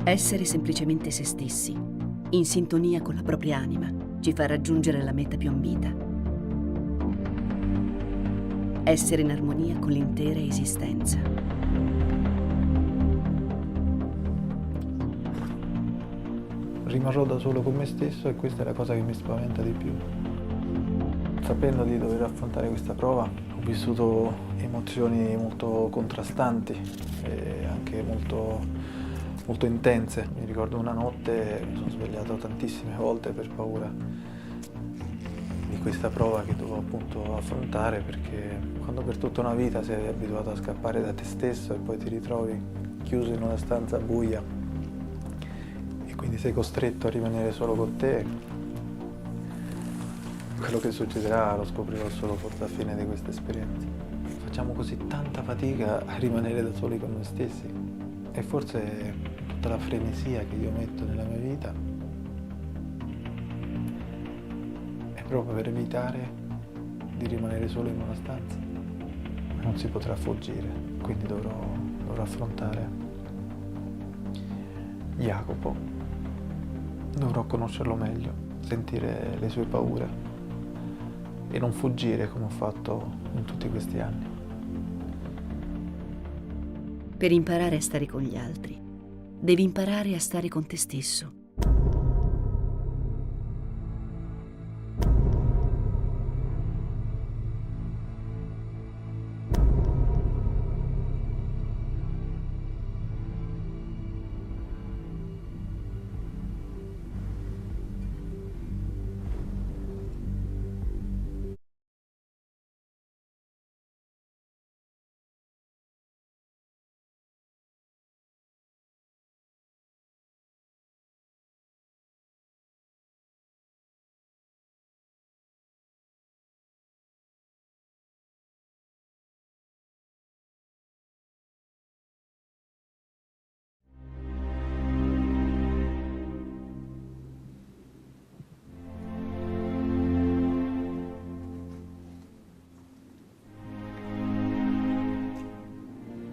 Essere semplicemente se stessi, in sintonia con la propria anima, ci fa raggiungere la meta più ambita. Essere in armonia con l'intera esistenza. Rimarrò da solo con me stesso e questa è la cosa che mi spaventa di più. Sapendo di dover affrontare questa prova, ho vissuto emozioni molto contrastanti e anche molto intense. Mi ricordo una notte mi sono svegliato tantissime volte per paura di questa prova che dovevo appunto affrontare, perché quando per tutta una vita sei abituato a scappare da te stesso e poi ti ritrovi chiuso in una stanza buia e quindi sei costretto a rimanere solo con te, quello che succederà lo scoprirò solo forse alla fine di questa esperienza. Facciamo così tanta fatica a rimanere da soli con noi stessi e forse tutta la frenesia che io metto nella mia vita è proprio per evitare di rimanere solo in una stanza. Non si potrà fuggire, quindi dovrò affrontare Jacopo, dovrò conoscerlo meglio, sentire le sue paure e non fuggire come ho fatto in tutti questi anni. Per imparare a stare con gli altri, devi imparare a stare con te stesso.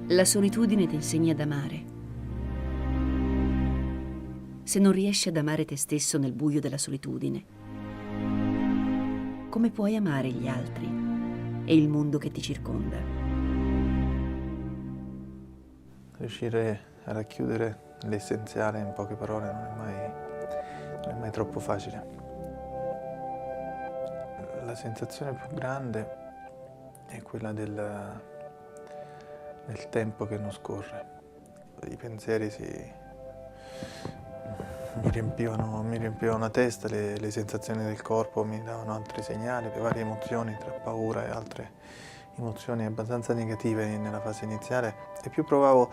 La solitudine ti insegna ad amare. Se non riesci ad amare te stesso nel buio della solitudine, come puoi amare gli altri e il mondo che ti circonda? Riuscire a racchiudere l'essenziale in poche parole non è mai troppo facile. La sensazione più grande è quella del tempo che non scorre. I pensieri mi riempivano la testa, le sensazioni del corpo mi davano altri segnali, le varie emozioni tra paura e altre emozioni abbastanza negative nella fase iniziale, e più provavo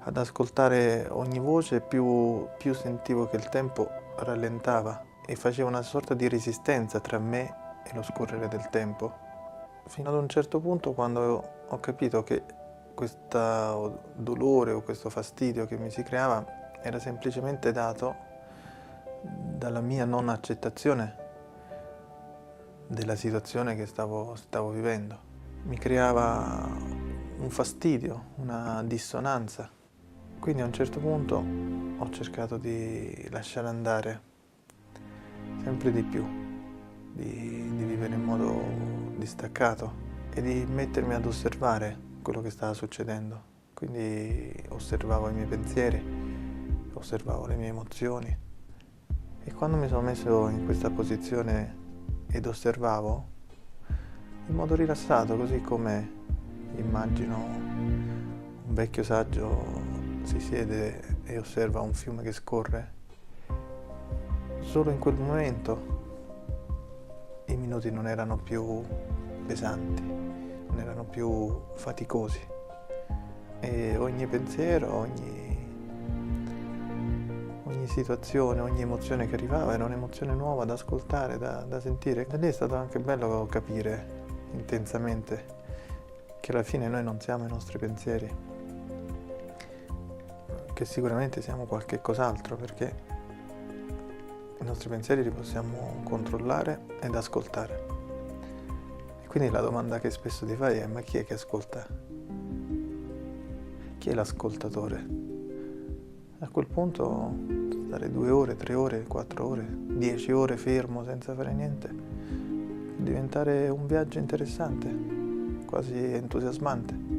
ad ascoltare ogni voce, più sentivo che il tempo rallentava e faceva una sorta di resistenza tra me e lo scorrere del tempo. Fino ad un certo punto, quando ho capito che questo dolore o questo fastidio che mi si creava era semplicemente dato dalla mia non accettazione della situazione che stavo vivendo. Mi creava un fastidio, una dissonanza. Quindi a un certo punto ho cercato di lasciare andare sempre di più, di vivere in modo distaccato e di mettermi ad osservare quello che stava succedendo. Quindi osservavo i miei pensieri, osservavo le mie emozioni, e quando mi sono messo in questa posizione ed osservavo in modo rilassato, così come immagino un vecchio saggio si siede e osserva un fiume che scorre, solo in quel momento i minuti non erano più pesanti, non erano più faticosi, e ogni pensiero, ogni situazione, ogni emozione che arrivava era un'emozione nuova da ascoltare, da sentire. Da lì è stato anche bello capire intensamente che alla fine noi non siamo i nostri pensieri, che sicuramente siamo qualche cos'altro, perché i nostri pensieri li possiamo controllare ed ascoltare. E quindi la domanda che spesso ti fai è: ma chi è che ascolta? Chi è l'ascoltatore? A quel punto stare 2 ore, 3 ore, 4 ore, 10 ore fermo senza fare niente può diventare un viaggio interessante, quasi entusiasmante.